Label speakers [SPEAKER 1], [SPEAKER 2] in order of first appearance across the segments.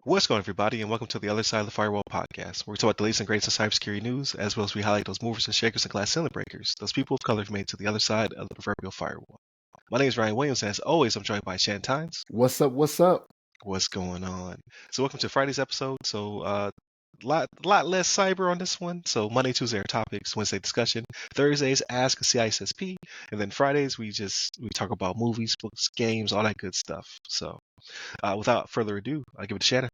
[SPEAKER 1] What's going on, everybody, and welcome to the Other Side of the Firewall podcast, where we talk about the latest and greatest in cybersecurity news, as well as we highlight those movers and shakers and glass ceiling breakers, those people of color who made it to the other side of the proverbial firewall. My name is Ryan Williams, and as always, I'm joined by Shannon Tynes.
[SPEAKER 2] What's up? What's up?
[SPEAKER 1] What's going on? So welcome to Friday's episode. So lot less cyber on this one. So Monday, Tuesday are topics, Wednesday discussion, Thursdays ask a CISSP, and then Fridays we talk about movies, books, games, all that good stuff. So without further ado, I'll give it to Shannon.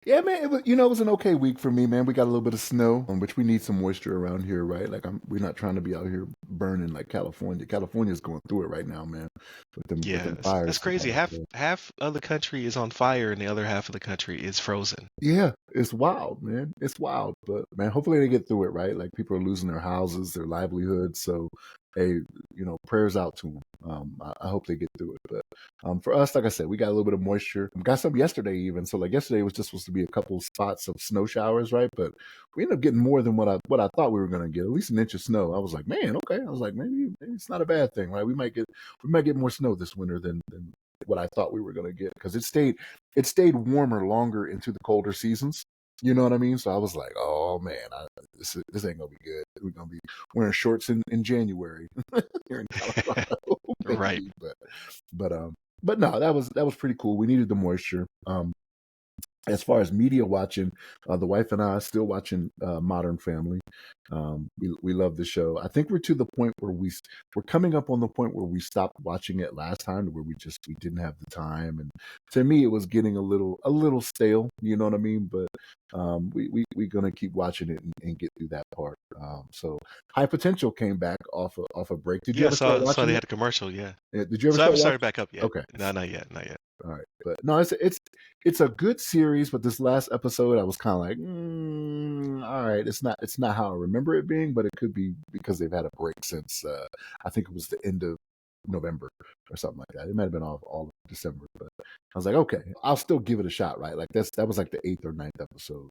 [SPEAKER 2] Yeah, man. It was an okay week for me, man. We got a little bit of snow, on which we need some moisture around here, right? Like we're not trying to be out here burning like California. California's going through it right now, man. With them fires.
[SPEAKER 1] That's crazy. Half of the country is on fire, and the other half of the country is frozen.
[SPEAKER 2] Yeah, it's wild, man. It's wild, but man, hopefully they get through it, right? Like people are losing their houses, their livelihoods, so. Hey, prayers out to them. I hope they get through it. But for us, like I said, we got a little bit of moisture. We got some yesterday even. So like yesterday was just supposed to be a couple spots of snow showers, right? But we ended up getting more than what I thought we were going to get. At least an inch of snow. I was like, man, okay. I was like, maybe it's not a bad thing, right? We might get more snow this winter than what I thought we were going to get, because it stayed warmer longer into the colder seasons. You know what I mean? So I was like, oh man, this ain't gonna be good. We're gonna be wearing shorts in January here in Colorado.
[SPEAKER 1] Right.
[SPEAKER 2] But no, that was pretty cool. We needed the moisture. As far as media watching, the wife and I are still watching Modern Family. We love the show. I think we're to the point where we're coming up on the point where we stopped watching it last time, where we didn't have the time, and to me it was getting a little stale. You know what I mean? But we're gonna keep watching it and get through that part. So High Potential came back off a break. Did you ever start watching?
[SPEAKER 1] So they
[SPEAKER 2] it?
[SPEAKER 1] had a commercial. Yeah.
[SPEAKER 2] Did you ever?
[SPEAKER 1] So I haven't started back up yet.
[SPEAKER 2] Okay.
[SPEAKER 1] No, not yet.
[SPEAKER 2] All right, but no, it's a good series. But this last episode, I was kind of like, all right, it's not how I remember it being, but it could be because they've had a break since I think it was the end of November or something like that. It might have been all of December, but I was like, okay, I'll still give it a shot, right? Like that was like the 8th or 9th episode,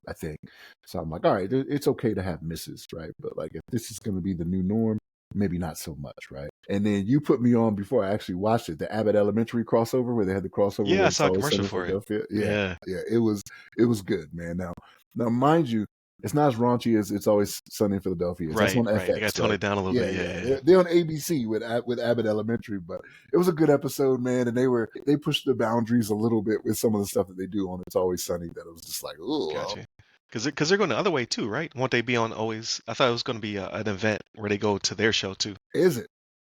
[SPEAKER 2] I think. So I'm like, all right, it's okay to have misses, right? But like if this is going to be the new norm, maybe not so much, right? And then you put me on before I actually watched it, the Abbott Elementary crossover, where they had the crossover.
[SPEAKER 1] Yeah, I saw a commercial for
[SPEAKER 2] it. Yeah, it was good, man. Now, mind you, it's not as raunchy as It's Always Sunny in Philadelphia.
[SPEAKER 1] Right,
[SPEAKER 2] That's on FX.
[SPEAKER 1] They got to tone it down a little bit. Yeah.
[SPEAKER 2] They're on ABC with Abbott Elementary, but it was a good episode, man. And they pushed the boundaries a little bit with some of the stuff that they do on It's Always Sunny. That it was just like, oh,
[SPEAKER 1] gotcha. Because they're going the other way too, right? Won't they be on Always? I thought it was going to be an event where they go to their show too.
[SPEAKER 2] Is it?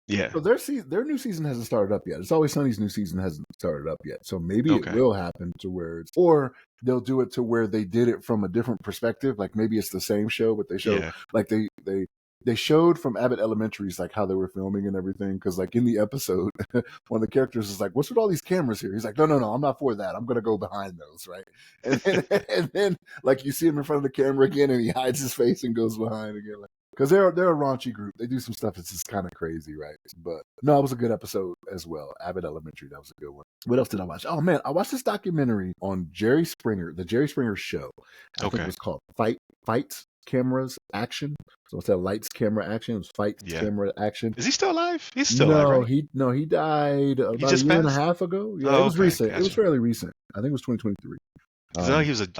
[SPEAKER 1] Yeah.
[SPEAKER 2] So their new season hasn't started up yet. It's Always Sunny's new season hasn't started up yet. So maybe it will happen to where or they'll do it to where they did it from a different perspective. Like maybe it's the same show, but they show like they showed from Abbott Elementary's like how they were filming and everything. Because like in the episode, one of the characters is like, "What's with all these cameras here?" He's like, "No, I'm not for that. I'm gonna go behind those, right?" And then like you see him in front of the camera again, and he hides his face and goes behind again. Like, because they're a raunchy group. They do some stuff that's just kind of crazy, right? But no, it was a good episode as well. Abbott Elementary, that was a good one. What else did I watch? Oh man, I watched this documentary on Jerry Springer, the Jerry Springer Show. I think it was called Fights, Cameras, Action. So it's that lights, camera, action. It was Fights, Camera, Action.
[SPEAKER 1] Is he still alive? He's still alive, right?
[SPEAKER 2] He died about a year and a half ago. Yeah, it was recent. Gotcha. It was fairly recent. I think it was 2023.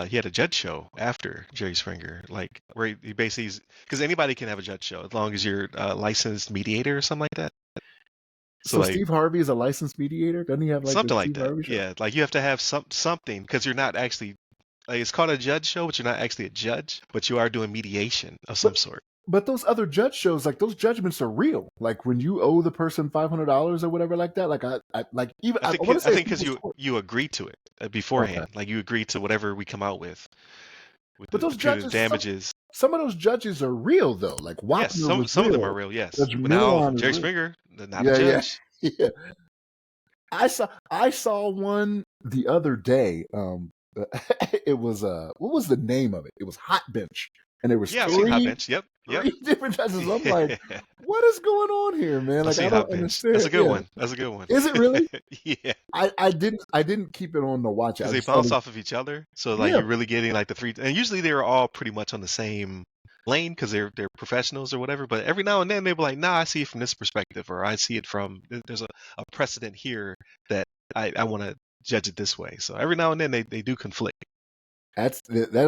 [SPEAKER 1] He had a judge show after Jerry Springer, like where he basically, because anybody can have a judge show as long as you're a licensed mediator or something like that.
[SPEAKER 2] So like, Steve Harvey is a licensed mediator? Doesn't he have like
[SPEAKER 1] something like that? Yeah, like you have to have something because you're not actually. Like, it's called a judge show, but you're not actually a judge, but you are doing mediation of some sort.
[SPEAKER 2] But those other judge shows, like those judgments are real. Like when you owe the person $500 or whatever like that. Like I think
[SPEAKER 1] because you agree to it beforehand. Okay. Like you agree to whatever we come out with
[SPEAKER 2] but those judges,
[SPEAKER 1] damages.
[SPEAKER 2] Some of those judges are real though. Like Wapner
[SPEAKER 1] yes, some of them are real. Yes. But now Jerry Springer, not a judge.
[SPEAKER 2] Yeah. I saw one the other day. It was what was the name of it? It was Hot Bench. And there was
[SPEAKER 1] three Hot Bench. Yep.
[SPEAKER 2] Three different judges. I'm like, what is going on here, man? Like I don't understand.
[SPEAKER 1] That's a good one. That's a good one.
[SPEAKER 2] Is it really?
[SPEAKER 1] Yeah.
[SPEAKER 2] I didn't keep it on to watch it.
[SPEAKER 1] Because they bounce off of each other. So like you're really getting like the three, and usually they were all pretty much on the same lane because they're professionals or whatever. But every now and then they'll be like, nah, I see it from this perspective, or I see it from there's a precedent here that I want to judge it this way. So every now and then they do conflict.
[SPEAKER 2] That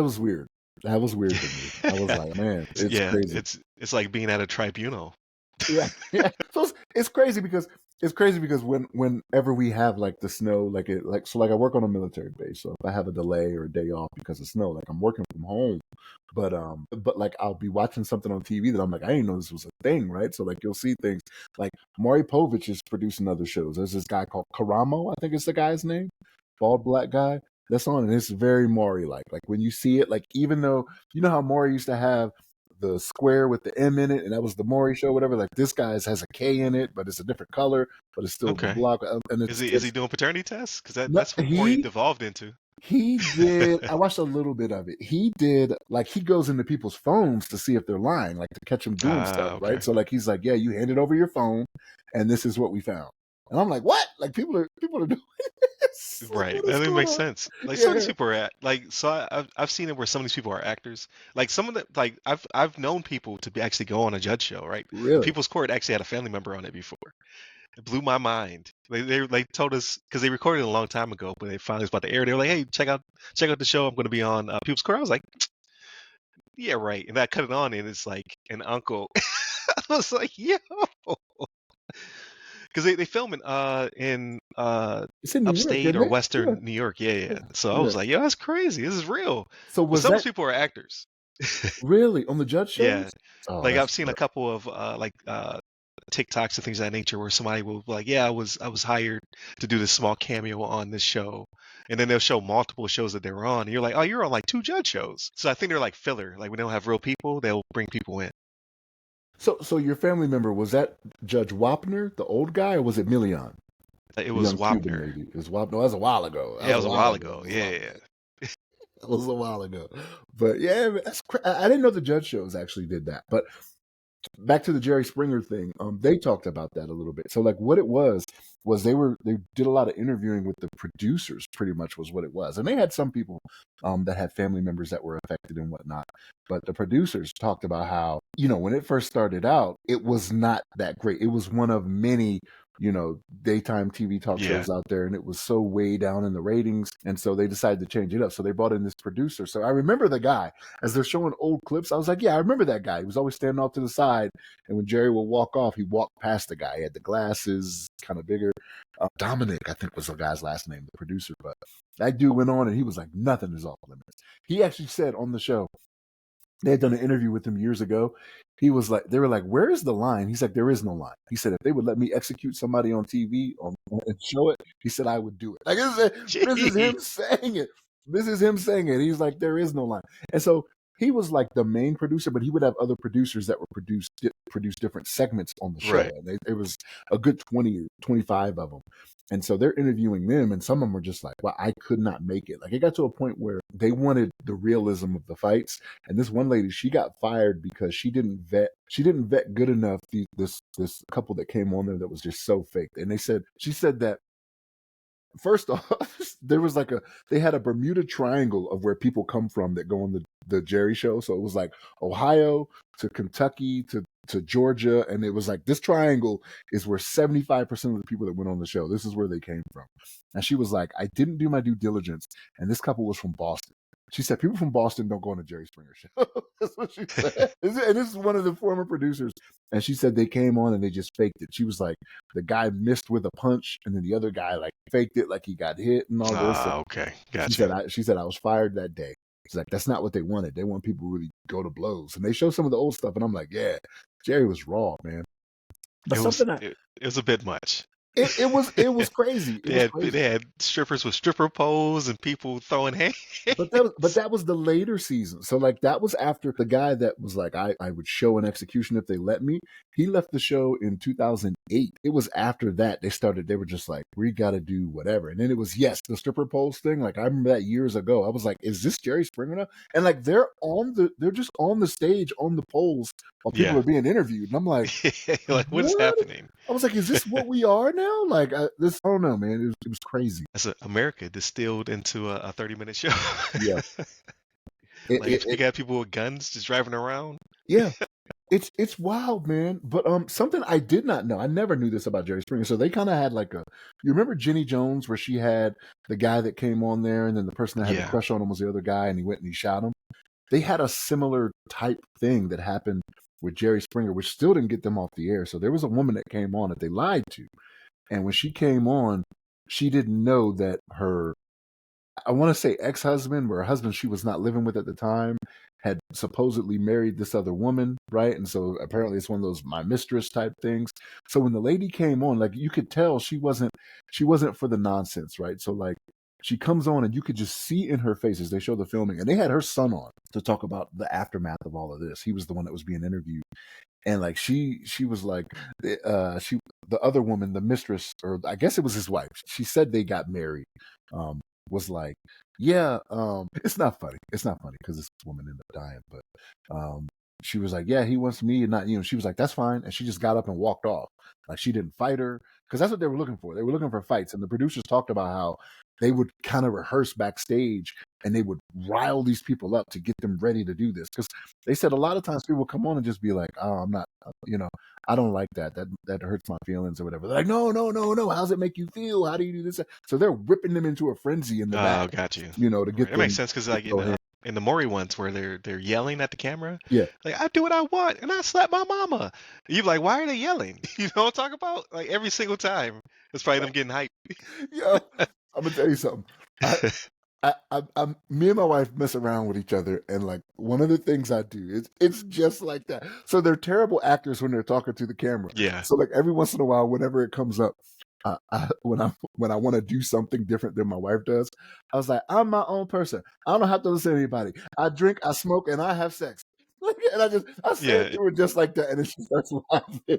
[SPEAKER 2] was weird. That was weird to me. I was like, man, it's crazy.
[SPEAKER 1] It's like being at a tribunal.
[SPEAKER 2] Yeah. So it's crazy because whenever we have like the snow, like I work on a military base, so if I have a delay or a day off because of snow, like I'm working from home, but like I'll be watching something on TV that I'm like, I didn't know this was a thing, right? So like you'll see things like Maury Povich is producing other shows. There's this guy called Karamo, I think it's the guy's name, bald black guy. That's on, and it's very Maury like when you see it, like even though you know how Maury used to have the square with the M in it, and that was the Maury show, whatever. Like this guy's has a K in it, but it's a different color, but it's still the block. And
[SPEAKER 1] is he doing paternity tests? Because that's what
[SPEAKER 2] he
[SPEAKER 1] Maury devolved into.
[SPEAKER 2] He did. I watched a little bit of it. He did, like, he goes into people's phones to see if they're lying, like to catch them doing stuff, right? So like he's like, yeah, you handed over your phone, and this is what we found. And I'm like, what? Like people are doing this,
[SPEAKER 1] right? That makes sense. Like some of these people are I've seen it where some of these people are actors. Like some of the like I've known people to actually go on a judge show, right?
[SPEAKER 2] Really?
[SPEAKER 1] People's Court actually had a family member on it before. It blew my mind. They told us because they recorded it a long time ago, but they finally was about to air. They were like, hey, check out the show. I'm going to be on People's Court. I was like, yeah, right. And I cut it on, and it's like an uncle. I was like, yo. Because they film in upstate or western New York. Yeah. So I was like, yo, that's crazy. This is real.
[SPEAKER 2] So
[SPEAKER 1] some of these people are actors.
[SPEAKER 2] Really? On the judge shows?
[SPEAKER 1] Yeah. Oh, like I've seen a couple of TikToks and things of that nature where somebody will be like, yeah, I was hired to do this small cameo on this show. And then they'll show multiple shows that they were on. And you're like, oh, you're on like 2 judge shows. So I think they're like filler. Like when they don't have real people, they'll bring people in.
[SPEAKER 2] So your family member, was that Judge Wapner, the old guy, or was it Milian?
[SPEAKER 1] It was Wapner.
[SPEAKER 2] It was Wapner. No, that was a while ago.
[SPEAKER 1] Yeah, it was a while ago. Yeah.
[SPEAKER 2] It was a while ago. But yeah, I didn't know the judge shows actually did that. But back to the Jerry Springer thing, they talked about that a little bit. So like what it was they did a lot of interviewing with the producers, pretty much was what it was. And they had some people that had family members that were affected and whatnot. But the producers talked about how, when it first started out, it was not that great. It was one of many daytime TV talk shows out there, and it was so way down in the ratings, and so they decided to change it up. So they brought in this producer. So I remember the guy, as they're showing old clips, I was like, yeah, I remember that guy. He was always standing off to the side, and when Jerry would walk off, he walked past the guy. He had the glasses, kind of bigger. Dominic, I think was the guy's last name, the producer. But that dude went on, and he was like, nothing is off limits. He actually said on the show, they had done an interview with him years ago. He was like, they were like, where is the line? He's like, there is no line. He said, if they would let me execute somebody on TV and show it, he said, I would do it. Like, this is him saying it. This is him saying it. He's like, there is no line. And so he was like the main producer, but he would have other producers that would produce different segments on the show. Right. And it was a good 20 or 25 of them. And so they're interviewing them, and some of them were just like, well, I could not make it. Like, it got to a point where they wanted the realism of the fights. And this one lady, she got fired because she didn't vet good enough this couple that came on there that was just so fake. And she said that, first off, there was they had a Bermuda Triangle of where people come from that go on the Jerry show. So it was like Ohio to Kentucky to Georgia. And it was like, this triangle is where 75% of the people that went on the show, this is where they came from. And she was like, I didn't do my due diligence. And this couple was from Boston. She said, people from Boston don't go on a Jerry Springer show. That's what she said. And this is one of the former producers. And she said they came on and they just faked it. She was like, the guy missed with a punch, and then the other guy like faked it like he got hit and all this.
[SPEAKER 1] Okay, gotcha.
[SPEAKER 2] She said I was fired that day. She's like, that's not what they wanted. They want people to really go to blows. And they show some of the old stuff, and I'm like, yeah, Jerry was raw, man. But
[SPEAKER 1] it was a bit much.
[SPEAKER 2] It was crazy.
[SPEAKER 1] They had strippers with stripper pose and people throwing hands.
[SPEAKER 2] But that was the later season. So like that was after the guy that was like, I would show an execution if they let me. He left the show in 2008. It was after that they were just like, we got to do whatever. And then it was, the stripper pose thing. Like I remember that years ago. I was like, is this Jerry Springer now? And like they're just on the stage on the poles while people are being interviewed. And I'm like,
[SPEAKER 1] like what's happening?
[SPEAKER 2] I was like, is this what we are now? Like I don't know, man. It was crazy.
[SPEAKER 1] That's America distilled into a 30-minute show.
[SPEAKER 2] Yeah.
[SPEAKER 1] You got people with guns just driving around.
[SPEAKER 2] Yeah. It's wild, man. But something I did not know. I never knew this about Jerry Springer. So they kind of had like a. You remember Jenny Jones, where she had the guy that came on there, and then the person that had the crush on him was the other guy, and he went and he shot him. They had a similar type thing that happened with Jerry Springer, which still didn't get them off the air. So there was a woman that came on that they lied to, and when she came on, she didn't know that her, I want to say ex-husband, or a husband she was not living with at the time, had supposedly married this other woman, right? And so apparently it's one of those my mistress type things. So when the lady came on, like you could tell she wasn't for the nonsense, right? So like she comes on and you could just see in her face as they show the filming, and they had her son on to talk about the aftermath of all of this. He was the one that was being interviewed. And like she was like she the other woman, the mistress, or I guess it was his wife, she said they got married, was like, yeah, it's not funny. It's not funny because this woman ended up dying, but she was like, yeah, he wants me and not you. She was like, that's fine. And she just got up and walked off. Like she didn't fight her, because that's what they were looking for. They were looking for fights. And the producers talked about how they would kind of rehearse backstage and they would rile these people up to get them ready to do this. Because they said a lot of times people come on and just be like, oh, I'm not, I don't like that. That hurts my feelings or whatever. They're like, no. How does it make you feel? How do you do this? So they're whipping them into a frenzy in the back.
[SPEAKER 1] Oh, got you.
[SPEAKER 2] To get them.
[SPEAKER 1] It makes sense because like in the Maury ones where they're yelling at the camera.
[SPEAKER 2] Yeah.
[SPEAKER 1] Like, I do what I want and I slap my mama. You're like, why are they yelling? You know what I'm talking about? Like every single time. It's probably them getting hyped.
[SPEAKER 2] Yo, I'm gonna tell you something. Me and my wife mess around with each other, and like one of the things I do is it's just like that. So they're terrible actors when they're talking to the camera.
[SPEAKER 1] Yeah.
[SPEAKER 2] So like every once in a while, whenever it comes up, when I want to do something different than my wife does, I was like, I'm my own person. I don't have to listen to anybody. I drink, I smoke, and I have sex. And I say it to her just like that, and then she starts laughing.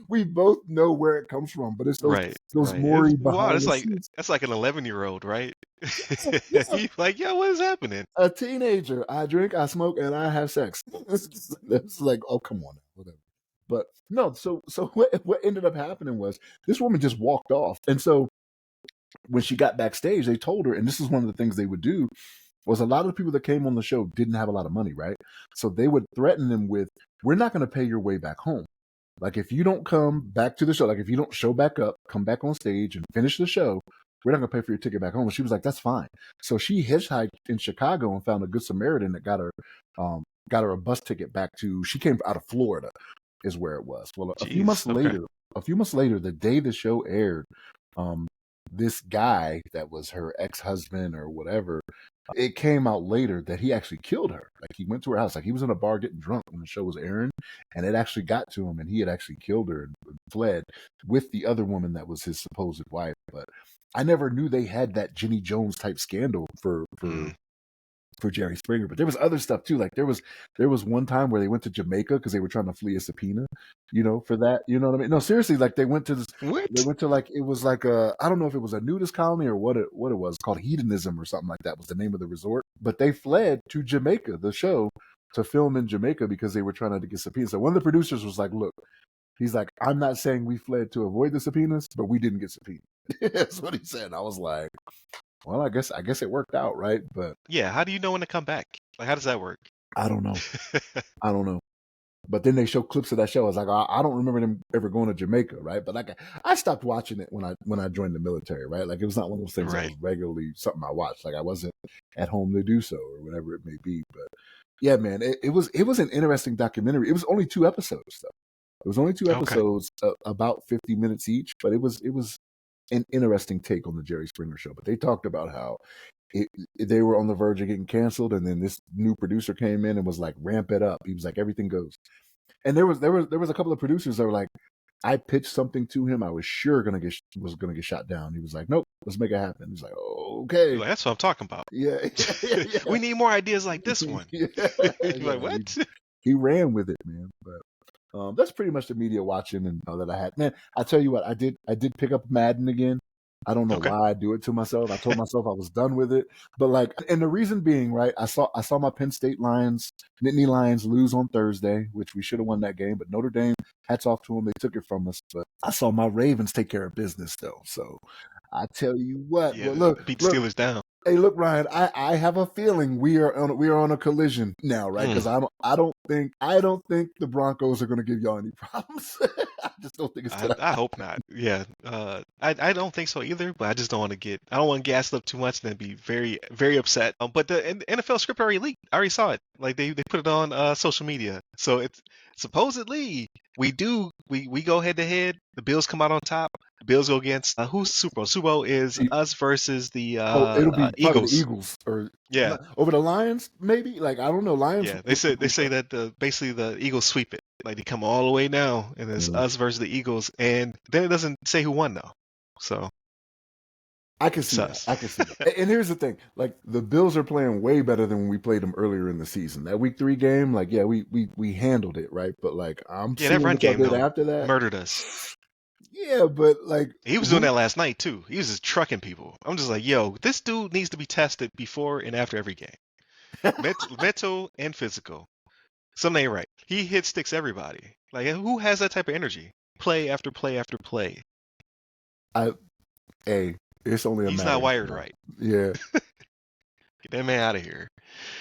[SPEAKER 2] We both know where it comes from, but it's those Maury behind the scenes.
[SPEAKER 1] That's like an 11-year-old, right? He's like, yo, what is happening?
[SPEAKER 2] A teenager. I drink, I smoke, and I have sex. It's like, oh, come on, whatever. But no, so what ended up happening was this woman just walked off, and so when she got backstage, they told her, and this is one of the things they would do, was a lot of the people that came on the show didn't have a lot of money, right? So they would threaten them with, we're not going to pay your way back home. Like if you don't come back to the show, like if you don't show back up, come back on stage and finish the show, we're not going to pay for your ticket back home. And she was like, that's fine. So she hitchhiked in Chicago and found a Good Samaritan that got her a bus ticket back to, she came out of Florida is where it was. Well, a few months later, the day the show aired, this guy that was her ex-husband or whatever, it came out later that he actually killed her. Like he went to her house, like he was in a bar getting drunk when the show was airing, and it actually got to him, and he had actually killed her and fled with the other woman that was his supposed wife. But I never knew they had that Jenny Jones type scandal for Jerry Springer. But there was other stuff too. Like there was one time where they went to Jamaica because they were trying to flee a subpoena, for that. You know what I mean? No, seriously, like they went to like, it was like I don't know if it was a nudist colony or what it was called, Hedonism or something like that was the name of the resort. But they fled to Jamaica, the show, to film in Jamaica because they were trying to get subpoenas. So one of the producers was like, look, he's like, I'm not saying we fled to avoid the subpoenas, but we didn't get subpoenaed. That's what he said. I was like, well, I guess it worked out, right? But
[SPEAKER 1] yeah, how do you know when to come back? Like, how does that work?
[SPEAKER 2] I don't know. But then they show clips of that show. I was like, I don't remember them ever going to Jamaica, right? But like, I stopped watching it when I joined the military, right? Like, it was not one of those things that was regularly something I watched. Like, I wasn't at home to do so or whatever it may be. But yeah, man, it was an interesting documentary. It was only 2 episodes, though. It was only 2 episodes, about 50 minutes each. But it was an interesting take on the Jerry Springer Show. But they talked about how they were on the verge of getting canceled, and then this new producer came in and was like, ramp it up. He was like, everything goes. And there was a couple of producers that were like, I pitched something to him I was sure gonna get shot down. He was like, nope, let's make it happen. He's like, oh, okay.
[SPEAKER 1] Like, that's what I'm talking about.
[SPEAKER 2] Yeah.
[SPEAKER 1] We need more ideas like this one. Like, what?
[SPEAKER 2] He ran with it, man. But that's pretty much the media watching and that I had. Man, I tell you what, I did pick up Madden again. I don't know why I do it to myself. I told myself I was done with it. But like, and the reason being, right, I saw my Penn State Nittany Lions lose on Thursday, which we should have won that game. But Notre Dame, hats off to them. They took it from us. But I saw my Ravens take care of business, though. So I tell you what.
[SPEAKER 1] Yeah,
[SPEAKER 2] well,
[SPEAKER 1] beat the Steelers down.
[SPEAKER 2] Hey, look, Ryan. I have a feeling we are on a collision now, right? Because I don't think the Broncos are going to give y'all any problems. I just don't think it's gonna.
[SPEAKER 1] I hope not. Yeah, I don't think so either. But I just don't want to get I don't want to gas up too much and then be very very upset. But the NFL script already leaked. I already saw it. Like they put it on social media. So it's supposedly we go head to head. The Bills come out on top. The Bills go against who's Super Bowl? Super Bowl is us versus the
[SPEAKER 2] It'll be probably the
[SPEAKER 1] Eagles.
[SPEAKER 2] Eagles or
[SPEAKER 1] Yeah,
[SPEAKER 2] over the Lions, maybe. Like I don't know, Lions.
[SPEAKER 1] yeah. They say that basically the Eagles sweep it. Like they come all the way now, and it's us versus the Eagles, and then it doesn't say who won though. So
[SPEAKER 2] I can see that. I can see that. And here's the thing: like the Bills are playing way better than when we played them earlier in the season. That Week 3 game, like yeah, we handled it right, but like I'm seeing
[SPEAKER 1] that run
[SPEAKER 2] what y'all
[SPEAKER 1] game
[SPEAKER 2] did
[SPEAKER 1] though
[SPEAKER 2] after that.
[SPEAKER 1] murdered us.
[SPEAKER 2] Yeah, but like
[SPEAKER 1] He was doing that last night too. He was just trucking people. I'm just like, yo, this dude needs to be tested before and after every game, mental and physical. Something ain't right. He hit sticks everybody. Like who has that type of energy? Play after play after play.
[SPEAKER 2] It's only a
[SPEAKER 1] He's
[SPEAKER 2] matter
[SPEAKER 1] not
[SPEAKER 2] of
[SPEAKER 1] wired
[SPEAKER 2] time.
[SPEAKER 1] right.
[SPEAKER 2] Yeah.
[SPEAKER 1] Get that man out of here.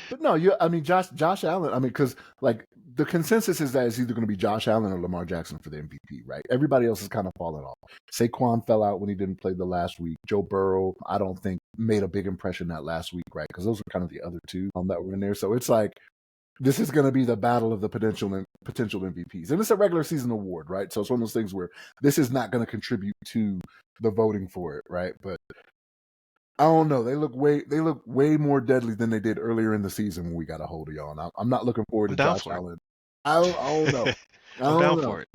[SPEAKER 2] But no, I mean Josh Allen. I mean, because like the consensus is that it's either going to be Josh Allen or Lamar Jackson for the MVP, right? Everybody else is kind of falling off. Saquon fell out when he didn't play the last week. Joe Burrow, I don't think made a big impression that last week, right? Because those were kind of the other two that were in there. So it's like this is going to be the battle of the potential MVPs, and it's a regular season award, right? So it's one of those things where this is not going to contribute to the voting for it, right? But I don't know. They look way more deadly than they did earlier in the season when we got a hold of y'all. And I'm not looking forward to Josh Allen. I don't know.
[SPEAKER 1] I'm down for it.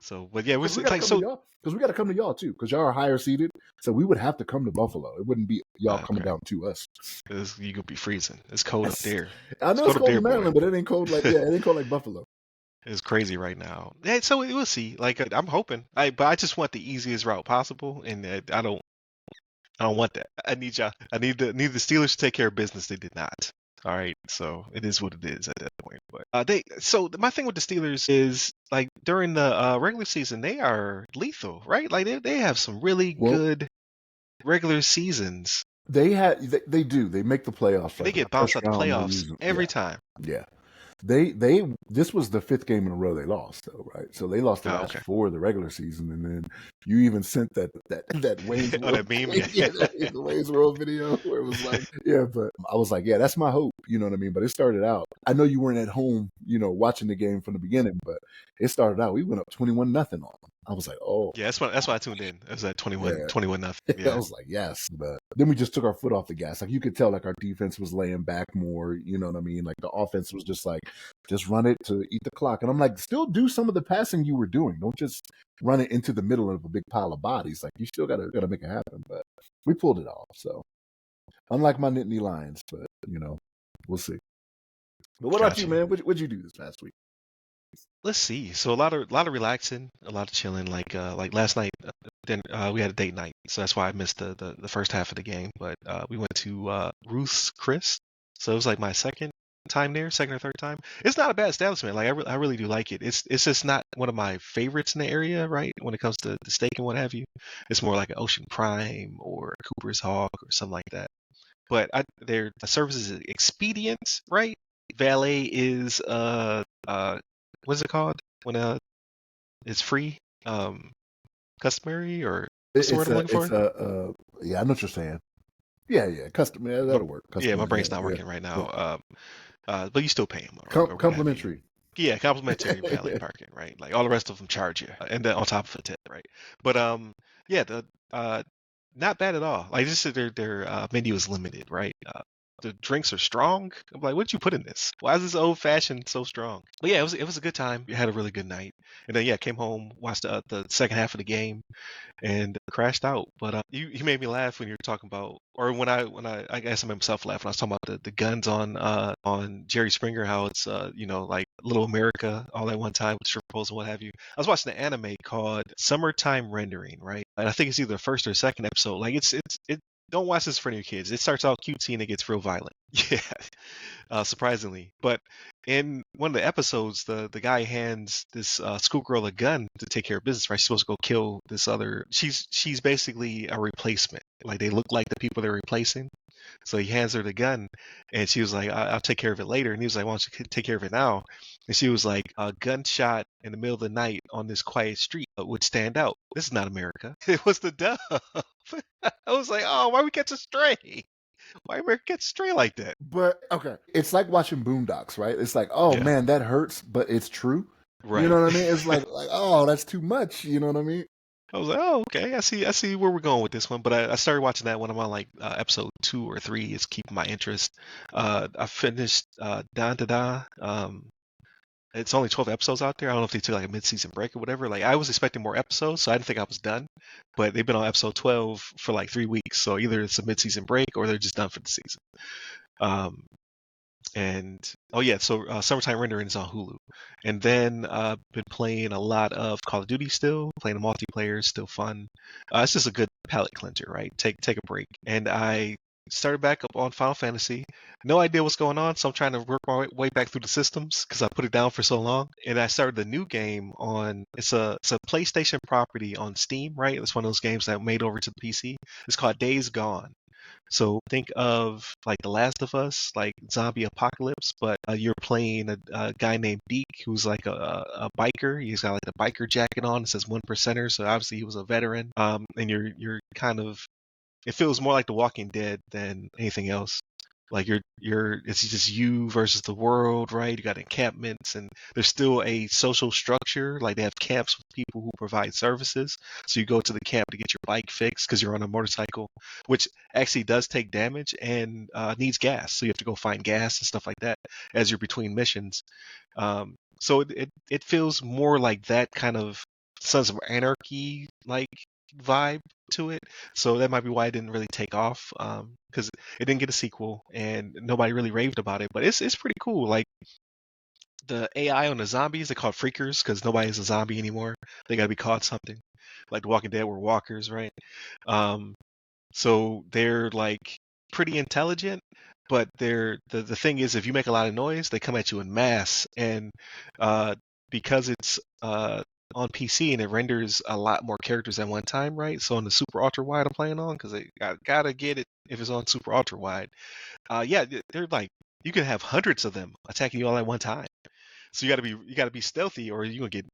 [SPEAKER 1] So, but yeah, we got
[SPEAKER 2] to come to y'all too, because y'all are higher seated. So we would have to come to Buffalo. It wouldn't be y'all coming down to us.
[SPEAKER 1] You could be freezing. It's cold up there.
[SPEAKER 2] I know it's cold in Maryland, but it ain't cold like it ain't cold like Buffalo.
[SPEAKER 1] It's crazy right now. Yeah, so we'll see. Like I'm hoping. But I just want the easiest route possible, and I don't want that. I need the Steelers to take care of business. They did not. All right, so it is what it is at that point. But so my thing with the Steelers is like during the regular season they are lethal, right? Like they have some really good regular seasons.
[SPEAKER 2] They do. They make the playoffs.
[SPEAKER 1] They get bounced out the playoffs every time.
[SPEAKER 2] Yeah. This was the 5th game in a row they lost, though, right? So they lost the last 4 of the regular season, and then you even sent that Wayne's World,
[SPEAKER 1] that meme,
[SPEAKER 2] the Wayne's World video where it was like, yeah, but I was like, yeah, that's my hope, you know what I mean? But it started out. I know you weren't at home, watching the game from the beginning, but it started out. We went up 21-0 on them. I was like, oh,
[SPEAKER 1] yeah, that's why I tuned in. It was at 21-0.
[SPEAKER 2] Yeah. I was like, yes, but then we just took our foot off the gas. Like you could tell, like our defense was laying back more. You know what I mean? Like the offense was just like, just run it to eat the clock. And I'm like, still do some of the passing you were doing. Don't just run it into the middle of a big pile of bodies. Like you still gotta make it happen. But we pulled it off. So unlike my Nittany Lions, but we'll see. But what about you, man? What'd you do this past week?
[SPEAKER 1] Let's see. So a lot of relaxing, a lot of chilling. Like last night, then we had a date night, so that's why I missed the first half of the game. But we went to Ruth's Chris, so it was like my second or third time. It's not a bad establishment. Like I really do like it. It's just not one of my favorites in the area, right? When it comes to the steak and what have you, it's more like an Ocean Prime or Cooper's Hawk or something like that. But the service is expedient, right? Valet is what's it called when it's free, customary, or what's the word I'm looking for?
[SPEAKER 2] Yeah, I know what you're saying. Yeah, customary, that'll work.
[SPEAKER 1] Yeah, my brain's not working right now. Yeah. But you still pay them.
[SPEAKER 2] Complimentary.
[SPEAKER 1] Yeah, complimentary valet parking, right? Like all the rest of them charge you, and then on top of a tip, right? But yeah, not bad at all. Like just their menu is limited, right? The drinks are strong. I'm like, what did you put in this? Why is this old fashioned so strong? But yeah, it was a good time. We had a really good night, and then came home, watched the second half of the game, and crashed out. But you made me laugh when you were talking about, or when I guess I made myself laugh when I was talking about the guns on Jerry Springer, how it's like Little America all at one time with strip poles and what have you. I was watching an anime called Summertime Rendering, right? And I think it's either the first or second episode. Like it's don't watch this in front of your kids. It starts out cutesy and it gets real violent. Yeah, surprisingly. But in one of the episodes, the guy hands this schoolgirl a gun to take care of business. Right, she's supposed to go kill this other. She's basically a replacement. Like they look like the people they're replacing. So he hands her the gun, and she was like, "I'll take care of it later." And he was like, "Why don't you take care of it now?" And she was like, "A gunshot in the middle of the night on this quiet street would stand out. This is not America." It was the dove. I was like, "Oh, why we catch a stray? Why America catch a stray like that?"
[SPEAKER 2] But okay, it's like watching Boondocks, right? It's like, oh man, that hurts, but it's true. Right. You know what I mean? It's like, oh, that's too much. You know what I mean?
[SPEAKER 1] I was like, oh, okay, I see where we're going with this one. But I started watching that when I'm on like episode 2 or 3. It's keeping my interest. I finished Da Da Da. It's only 12 episodes out there. I don't know if they took like a mid-season break or whatever. Like I was expecting more episodes, so I didn't think I was done. But they've been on episode 12 for like 3 weeks, so either it's a mid-season break or they're just done for the season. And oh yeah, so Summertime Rendering is on Hulu. And then been playing a lot of Call of Duty still, playing the multiplayer, still fun. It's just a good palate cleanser, right? Take a break. And I started back up on Final Fantasy. No idea what's going on, so I'm trying to work my way back through the systems because I put it down for so long. And I started the new game on it's a PlayStation property on Steam, right? It's one of those games that made over to the PC. It's called Days Gone. So think of like The Last of Us, like zombie apocalypse, but you're playing a guy named Deke who's like a biker. He's got like a biker jacket on. It says 1%er, so obviously he was a veteran. And you're kind of, it feels more like The Walking Dead than anything else. Like it's just you versus the world, right? You got encampments and there's still a social structure. Like they have camps with people who provide services. So you go to the camp to get your bike fixed because you're on a motorcycle, which actually does take damage and needs gas. So you have to go find gas and stuff like that as you're between missions. So it feels more like that kind of Sons of Anarchy like vibe to it. So that might be why it didn't really take off. Because it didn't get a sequel and nobody really raved about it. But it's pretty cool. Like the AI on the zombies, they're called freakers because nobody's a zombie anymore. They gotta be called something. Like The Walking Dead were walkers, right? So they're like pretty intelligent, but the thing is if you make a lot of noise, they come at you in mass. And because it's on PC and it renders a lot more characters at one time, right? So on the super ultra wide I'm playing on, because I gotta get it if it's on super ultra wide. Yeah, they're like you can have hundreds of them attacking you all at one time. So you gotta be stealthy or you're gonna get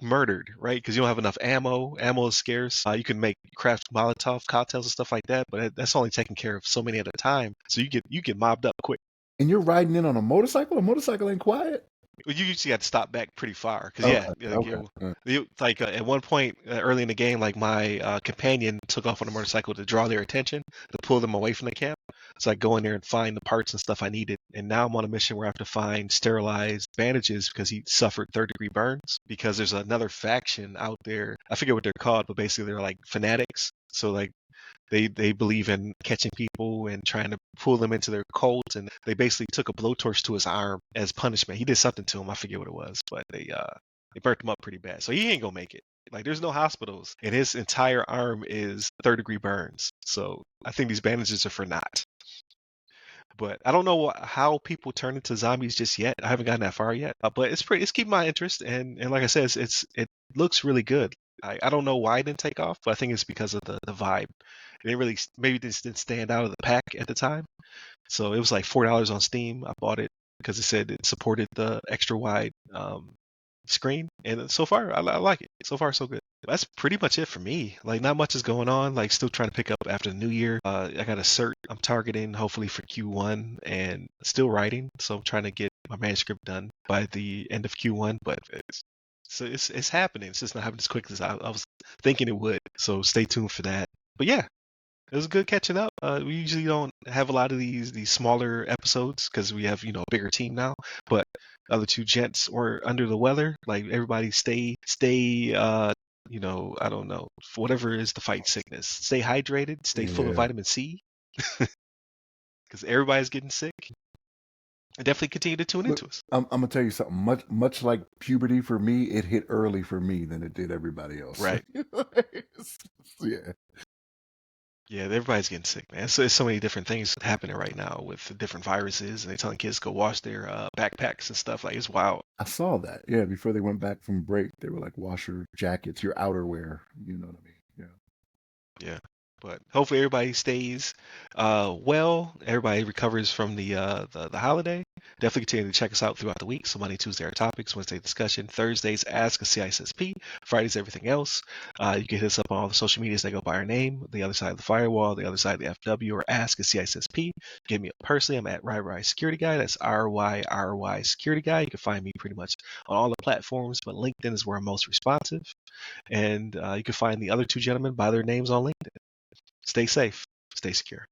[SPEAKER 1] murdered, right? Because you don't have enough ammo. Ammo is scarce. You can craft Molotov cocktails and stuff like that, but that's only taking care of so many at a time. So you get mobbed up quick.
[SPEAKER 2] And you're riding in on a motorcycle? A motorcycle ain't quiet?
[SPEAKER 1] You usually got to stop back pretty far because like at one point early in the game, like my companion took off on a motorcycle to draw their attention to pull them away from the camp. So I go in there and find the parts and stuff I needed. And now I'm on a mission where I have to find sterilized bandages because he suffered third-degree burns. Because there's another faction out there. I forget what they're called, but basically they're like fanatics. So like they believe in catching people and trying to pull them into their cult, and they basically took a blowtorch to his arm as punishment. He did something to him, I forget what it was, but they burnt him up pretty bad. So he ain't gonna make it. Like there's no hospitals, and his entire arm is third-degree burns. So I think these bandages are for naught. But I don't know how people turn into zombies just yet. I haven't gotten that far yet, but it's keeping my interest, and like I said, it looks really good. I don't know why it didn't take off, but I think it's because of the vibe. It didn't really, maybe this didn't stand out of the pack at the time. So it was like $4 on Steam. I bought it because it said it supported the extra wide screen, and so far I like it. So far so good. That's pretty much it for me. Like not much is going on. Like still trying to pick up after the new year. I got a cert I'm targeting hopefully for Q1 and still writing. So I'm trying to get my manuscript done by the end of Q1, but it's happening. It's just not happening as quick as I was thinking it would. So stay tuned for that. But yeah, it was good catching up. We usually don't have a lot of these smaller episodes because we have a bigger team now. But other two gents were under the weather. Like everybody stay. I don't know, whatever is to fight sickness. Stay hydrated. Stay full of vitamin C because everybody's getting sick. And definitely continue to tune into us.
[SPEAKER 2] I'm gonna tell you something. Much like puberty for me, it hit early for me than it did everybody else.
[SPEAKER 1] Right.
[SPEAKER 2] Yeah.
[SPEAKER 1] Yeah, everybody's getting sick, man. So there's so many different things happening right now with different viruses, and they're telling kids to go wash their backpacks and stuff. Like it's wild.
[SPEAKER 2] I saw that. Yeah, before they went back from break, they were like, wash your jackets, your outerwear. You know what I mean? Yeah.
[SPEAKER 1] Yeah. But hopefully everybody stays well. Everybody recovers from the holiday. Definitely continue to check us out throughout the week. So Monday, Tuesday are topics, Wednesday discussion, Thursdays ask a CISSP, Fridays everything else. You can hit us up on all the social medias that go by our name, the other side of the firewall, the other side of the FW, or ask a CISSP. Get me personally. I'm at RyRy Security Guy. That's RYRY Security Guy. You can find me pretty much on all the platforms, but LinkedIn is where I'm most responsive. And you can find the other two gentlemen by their names on LinkedIn. Stay safe, stay secure.